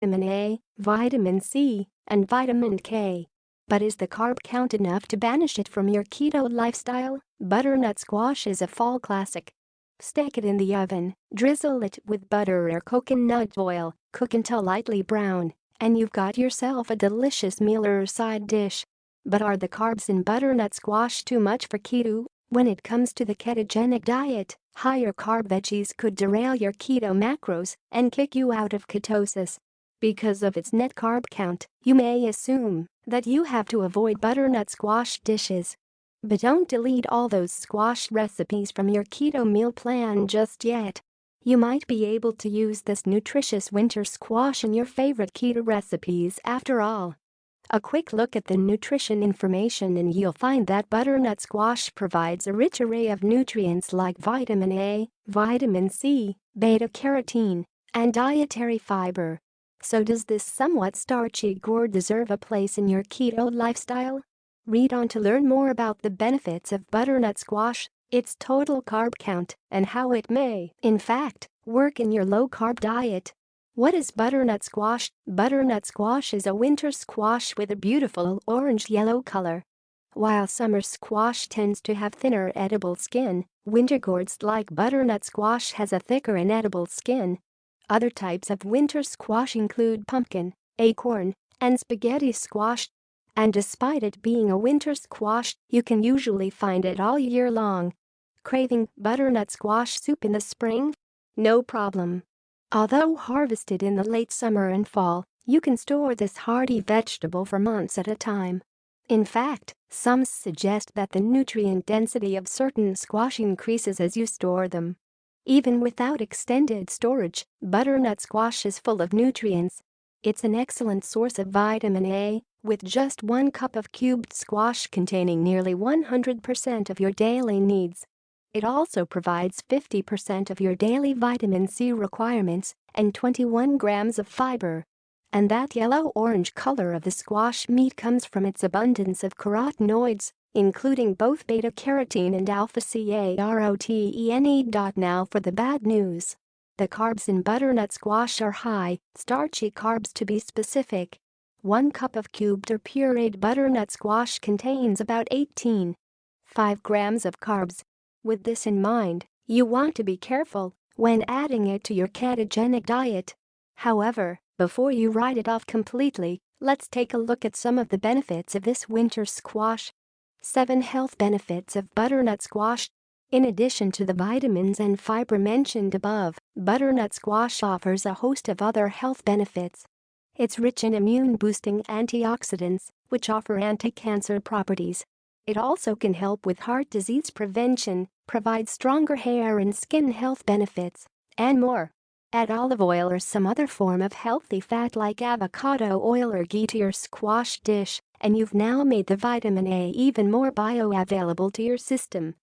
vitamin A, vitamin C, and vitamin K. But is the carb count enough to banish it from your keto lifestyle? Butternut squash is a fall classic. Stick it in the oven, drizzle it with butter or coconut oil, cook until lightly brown, and you've got yourself a delicious meal or side dish. But are the carbs in butternut squash too much for keto? When it comes to the ketogenic diet, higher carb veggies could derail your keto macros and kick you out of ketosis. Because of its net carb count, you may assume that you have to avoid butternut squash dishes. But don't delete all those squash recipes from your keto meal plan just yet. You might be able to use this nutritious winter squash in your favorite keto recipes after all. A quick look at the nutrition information and you'll find that butternut squash provides a rich array of nutrients like vitamin A, vitamin C, beta-carotene, and dietary fiber. So does this somewhat starchy gourd deserve a place in your keto lifestyle? Read on to learn more about the benefits of butternut squash, its total carb count, and how it may, in fact, work in your low-carb diet. What is butternut squash? Butternut squash is a winter squash with a beautiful orange-yellow color. While summer squash tends to have thinner edible skin, winter gourds like butternut squash has a thicker and edible skin. Other types of winter squash include pumpkin, acorn, and spaghetti squash. And despite it being a winter squash, you can usually find it all year long. Craving butternut squash soup in the spring? No problem. Although harvested in the late summer and fall, you can store this hearty vegetable for months at a time. In fact, some suggest that the nutrient density of certain squash increases as you store them. Even without extended storage, butternut squash is full of nutrients. It's an excellent source of vitamin A, with just 1 cup of cubed squash containing nearly 100% of your daily needs. It also provides 50% of your daily vitamin C requirements and 21 grams of fiber. And that yellow-orange color of the squash meat comes from its abundance of carotenoids, including both beta-carotene and alpha-carotene. Now for the bad news. The carbs in butternut squash are high, starchy carbs to be specific. 1 cup of cubed or pureed butternut squash contains about 18.5 grams of carbs. With this in mind, you want to be careful when adding it to your ketogenic diet. However, before you write it off completely, let's take a look at some of the benefits of this winter squash. 7 health benefits of butternut squash. In addition to the vitamins and fiber mentioned above, butternut squash offers a host of other health benefits. It's rich in immune-boosting antioxidants, which offer anti-cancer properties. It also can help with heart disease prevention, provide stronger hair and skin health benefits, and more. Add olive oil or some other form of healthy fat like avocado oil or ghee to your squash dish, and you've now made the vitamin A even more bioavailable to your system.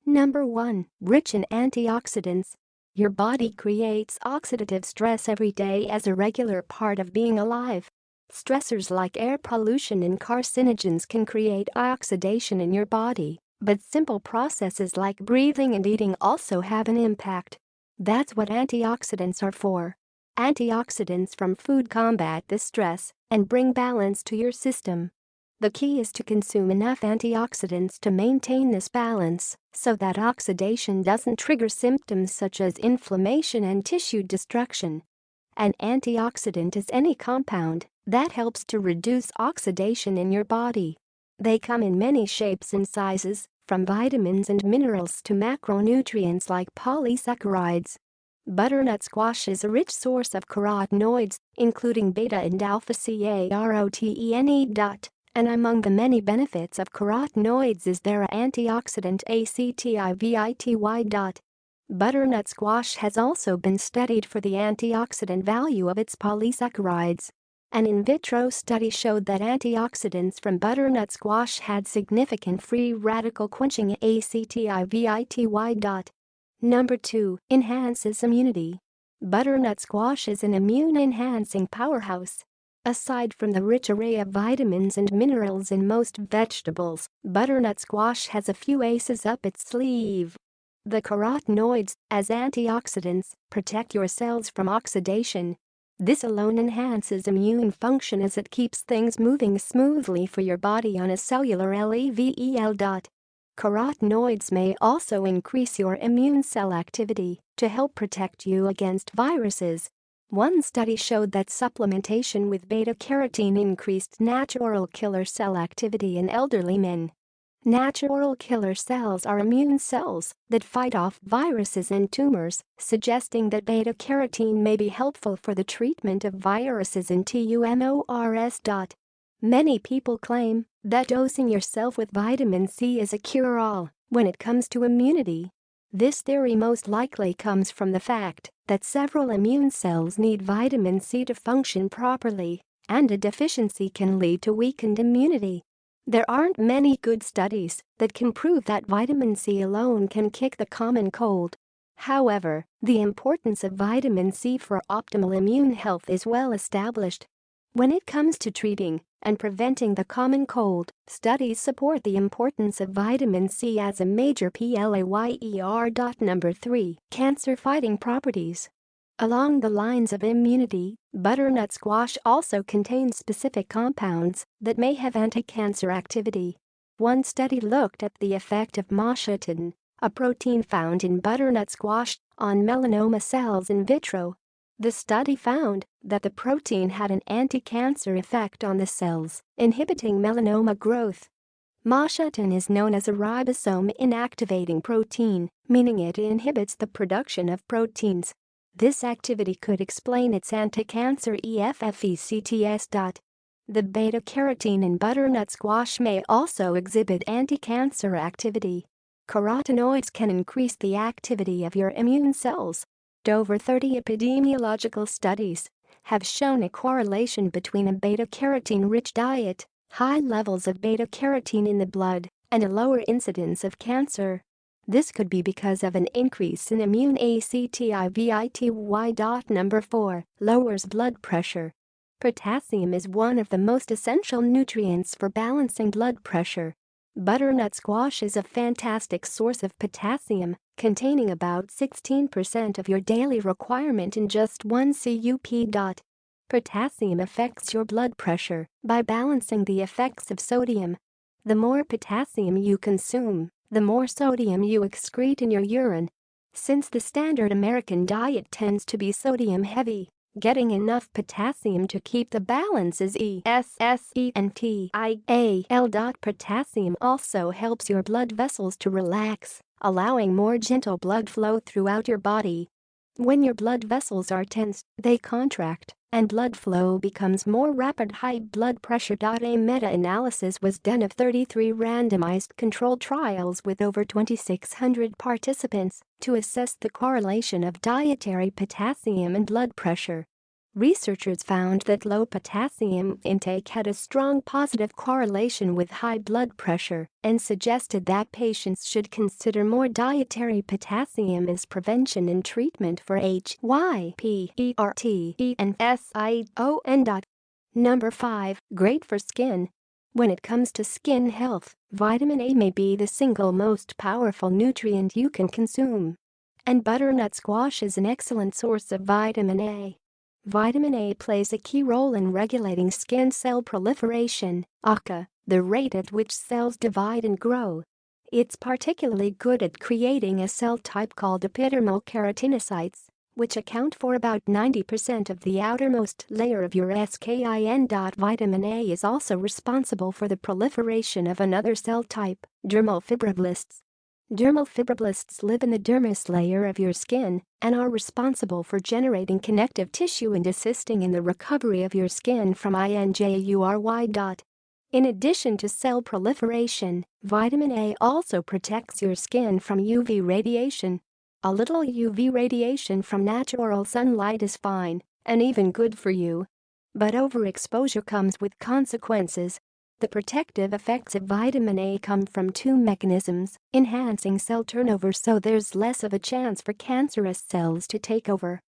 Number 1. Rich in antioxidants. Your body creates oxidative stress every day as a regular part of being alive. Stressors like air pollution and carcinogens can create oxidation in your body, but simple processes like breathing and eating also have an impact. That's what antioxidants are for. Antioxidants from food combat this stress and bring balance to your system. The key is to consume enough antioxidants to maintain this balance so that oxidation doesn't trigger symptoms such as inflammation and tissue destruction. An antioxidant is any compound that helps to reduce oxidation in your body. They come in many shapes and sizes, from vitamins and minerals to macronutrients like polysaccharides. Butternut squash is a rich source of carotenoids, including beta and alpha-carotene. And among the many benefits of carotenoids is their antioxidant activity. Butternut squash has also been studied for the antioxidant value of its polysaccharides. An in vitro study showed that antioxidants from butternut squash had significant free radical quenching activity. Number 2. Enhances immunity. Butternut squash is an immune-enhancing powerhouse. Aside from the rich array of vitamins and minerals in most vegetables, butternut squash has a few aces up its sleeve. The carotenoids, as antioxidants, protect your cells from oxidation. This alone enhances immune function as it keeps things moving smoothly for your body on a cellular level. Carotenoids may also increase your immune cell activity to help protect you against viruses. One study showed that supplementation with beta-carotene increased natural killer cell activity in elderly men. Natural killer cells are immune cells that fight off viruses and tumors, suggesting that beta-carotene may be helpful for the treatment of viruses and tumors. Many people claim that dosing yourself with vitamin C is a cure-all when it comes to immunity. This theory most likely comes from the fact that several immune cells need vitamin C to function properly, and a deficiency can lead to weakened immunity. There aren't many good studies that can prove that vitamin C alone can kick the common cold. However, the importance of vitamin C for optimal immune health is well established. When it comes to treating and preventing the common cold, studies support the importance of vitamin C as a major player. Number 3. Cancer-fighting properties. Along the lines of immunity, butternut squash also contains specific compounds that may have anti-cancer activity. One study looked at the effect of macronutrient, a protein found in butternut squash, on melanoma cells in vitro. The study found that the protein had an anti-cancer effect on the cells, inhibiting melanoma growth. Macronutrient is known as a ribosome inactivating protein, meaning it inhibits the production of proteins. This activity could explain its anti-cancer effects. The beta-carotene in butternut squash may also exhibit anti-cancer activity. Carotenoids can increase the activity of your immune cells. Over 30 epidemiological studies have shown a correlation between a beta-carotene-rich diet, high levels of beta-carotene in the blood, and a lower incidence of cancer. This could be because of an increase in immune activity. Number 4. Lowers blood pressure. Potassium is one of the most essential nutrients for balancing blood pressure. Butternut squash is a fantastic source of potassium, containing about 16% of your daily requirement in just 1 cup. Potassium affects your blood pressure by balancing the effects of sodium. The more potassium you consume, the more sodium you excrete in your urine. Since the standard American diet tends to be sodium heavy, getting enough potassium to keep the balance is essential. Potassium also helps your blood vessels to relax, allowing more gentle blood flow throughout your body. When your blood vessels are tense, they contract, and blood flow becomes more rapid. High blood pressure. A meta-analysis was done of 33 randomized controlled trials with over 2,600 participants to assess the correlation of dietary potassium and blood pressure. Researchers found that low potassium intake had a strong positive correlation with high blood pressure and suggested that patients should consider more dietary potassium as prevention and treatment for hypertension and SION. Number 5. Great for skin. When it comes to skin health, vitamin A may be the single most powerful nutrient you can consume. And butternut squash is an excellent source of vitamin A. Vitamin A plays a key role in regulating skin cell proliferation, aka, the rate at which cells divide and grow. It's particularly good at creating a cell type called epidermal keratinocytes, which account for about 90% of the outermost layer of your skin. Vitamin A is also responsible for the proliferation of another cell type, dermal fibroblasts. Dermal fibroblasts live in the dermis layer of your skin and are responsible for generating connective tissue and assisting in the recovery of your skin from injury. In addition to cell proliferation, vitamin A also protects your skin from UV radiation. A little UV radiation from natural sunlight is fine and even good for you. But overexposure comes with consequences. The protective effects of vitamin A come from two mechanisms: enhancing cell turnover so there's less of a chance for cancerous cells to take over,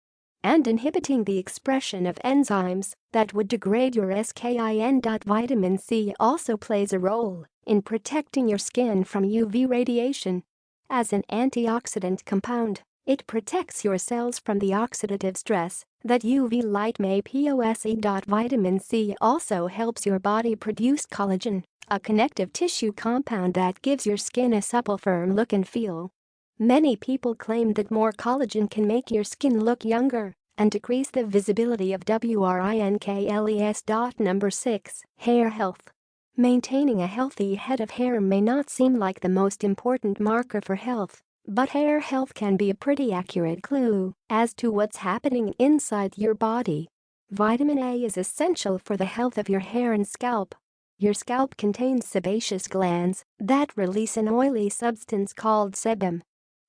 and inhibiting the expression of enzymes that would degrade your skin. Vitamin C also plays a role in protecting your skin from UV radiation. As an antioxidant compound, it protects your cells from the oxidative stress that UV light may pose. Vitamin C also helps your body produce collagen, a connective tissue compound that gives your skin a supple, firm look and feel. Many people claim that more collagen can make your skin look younger and decrease the visibility of wrinkles. Number 6. Hair health. Maintaining a healthy head of hair may not seem like the most important marker for health, but hair health can be a pretty accurate clue as to what's happening inside your body. Vitamin A is essential for the health of your hair and scalp. Your scalp contains sebaceous glands that release an oily substance called sebum.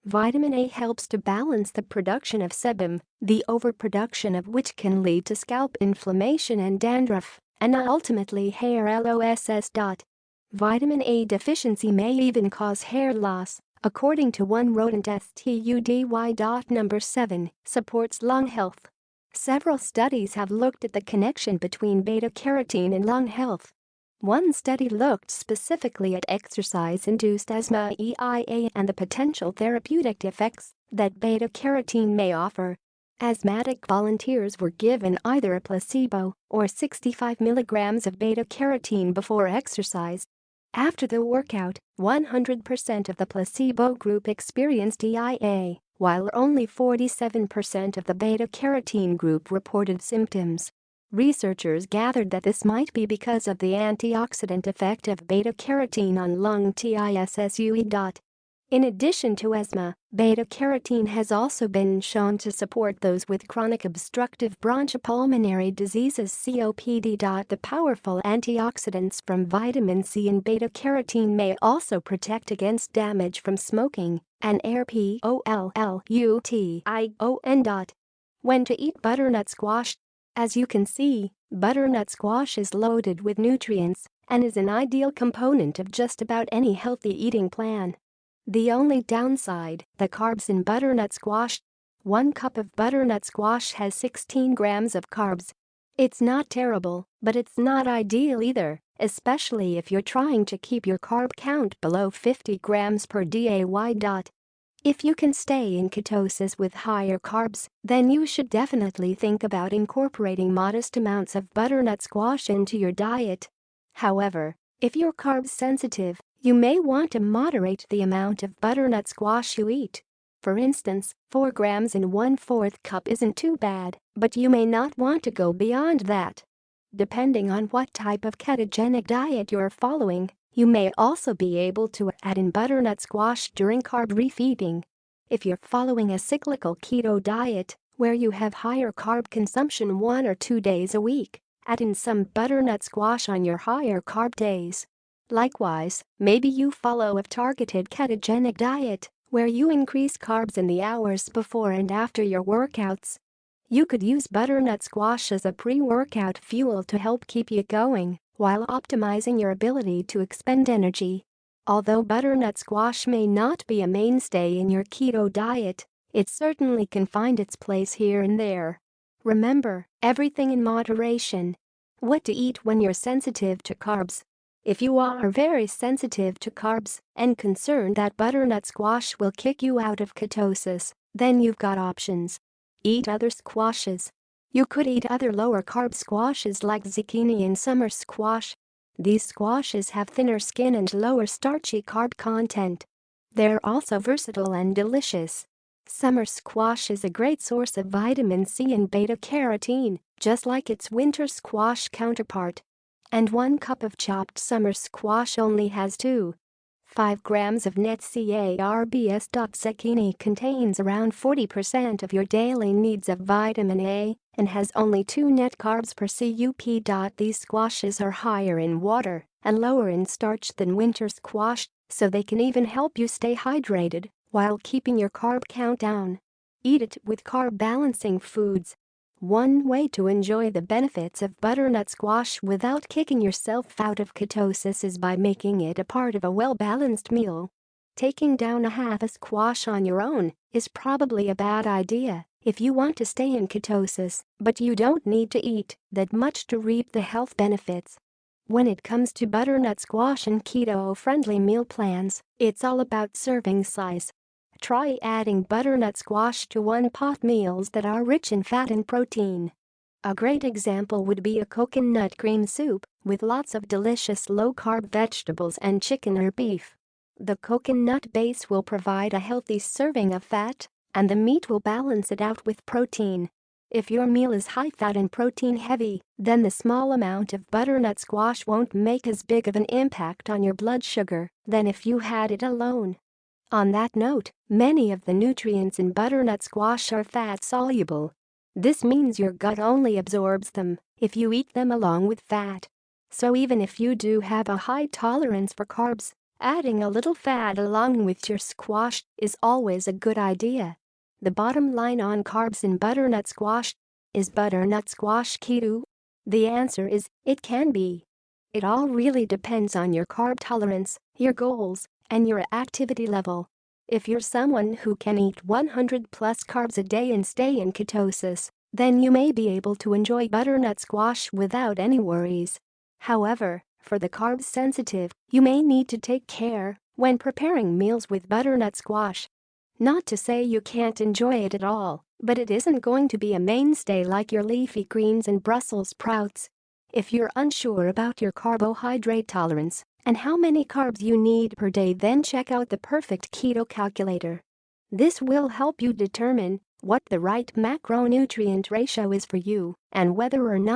Vitamin A helps to balance the production of sebum, the overproduction of which can lead to scalp inflammation and dandruff, and ultimately hair loss. Vitamin A deficiency may even cause hair loss, according to one rodent study. Number 7. Supports lung health. Several studies have looked at the connection between beta-carotene and lung health. One study looked specifically at exercise-induced asthma (EIA) and the potential therapeutic effects that beta-carotene may offer. Asthmatic volunteers were given either a placebo or 65 milligrams of beta-carotene before exercise. After the workout, 100% of the placebo group experienced EIA, while only 47% of the beta-carotene group reported symptoms. Researchers gathered that this might be because of the antioxidant effect of beta-carotene on lung tissues. In addition to asthma, beta-carotene has also been shown to support those with chronic obstructive bronchopulmonary diseases (COPD). The powerful antioxidants from vitamin C and beta-carotene may also protect against damage from smoking and air pollution. When to eat butternut squash? As you can see, butternut squash is loaded with nutrients and is an ideal component of just about any healthy eating plan. The only downside: the carbs in butternut squash. 1 cup of butternut squash has 16 grams of carbs. It's not terrible, but it's not ideal either, especially if you're trying to keep your carb count below 50 grams per day. If you can stay in ketosis with higher carbs, then you should definitely think about incorporating modest amounts of butternut squash into your diet. However, if you're carb sensitive, you may want to moderate the amount of butternut squash you eat. For instance, 4 grams in 1/4 cup isn't too bad, but you may not want to go beyond that. Depending on what type of ketogenic diet you're following, you may also be able to add in butternut squash during carb refeeding. If you're following a cyclical keto diet, where you have higher carb consumption 1 or 2 days a week, add in some butternut squash on your higher carb days. Likewise, maybe you follow a targeted ketogenic diet, where you increase carbs in the hours before and after your workouts. You could use butternut squash as a pre-workout fuel to help keep you going, while optimizing your ability to expend energy. Although butternut squash may not be a mainstay in your keto diet, it certainly can find its place here and there. Remember, everything in moderation. What to eat when you're sensitive to carbs? If you are very sensitive to carbs and concerned that butternut squash will kick you out of ketosis, then you've got options. Eat other squashes. You could eat other lower-carb squashes like zucchini and summer squash. These squashes have thinner skin and lower starchy carb content. They're also versatile and delicious. Summer squash is a great source of vitamin C and beta-carotene, just like its winter squash counterpart. And 1 cup of chopped summer squash only has 2.5 grams of net carbs. Zucchini contains around 40% of your daily needs of vitamin A and has only 2 net carbs per cup. These squashes are higher in water and lower in starch than winter squash, so they can even help you stay hydrated while keeping your carb count down. Eat it with carb balancing foods. One way to enjoy the benefits of butternut squash without kicking yourself out of ketosis is by making it a part of a well-balanced meal. Taking down a half a squash on your own is probably a bad idea if you want to stay in ketosis, but you don't need to eat that much to reap the health benefits. When it comes to butternut squash and keto-friendly meal plans, it's all about serving size. Try adding butternut squash to one-pot meals that are rich in fat and protein. A great example would be a coconut cream soup with lots of delicious low-carb vegetables and chicken or beef. The coconut base will provide a healthy serving of fat, and the meat will balance it out with protein. If your meal is high-fat and protein-heavy, then the small amount of butternut squash won't make as big of an impact on your blood sugar than if you had it alone. On that note, many of the nutrients in butternut squash are fat-soluble. This means your gut only absorbs them if you eat them along with fat. So even if you do have a high tolerance for carbs, adding a little fat along with your squash is always a good idea. The bottom line on carbs in butternut squash: is butternut squash keto? The answer is, it can be. It all really depends on your carb tolerance, your goals, and your activity level. If you're someone who can eat 100 plus carbs a day and stay in ketosis, then you may be able to enjoy butternut squash without any worries. However, for the carb sensitive, you may need to take care when preparing meals with butternut squash. Not to say you can't enjoy it at all, but it isn't going to be a mainstay like your leafy greens and Brussels sprouts. If you're unsure about your carbohydrate tolerance and how many carbs you need per day, then check out the Perfect Keto Calculator. This will help you determine what the right macronutrient ratio is for you and whether or not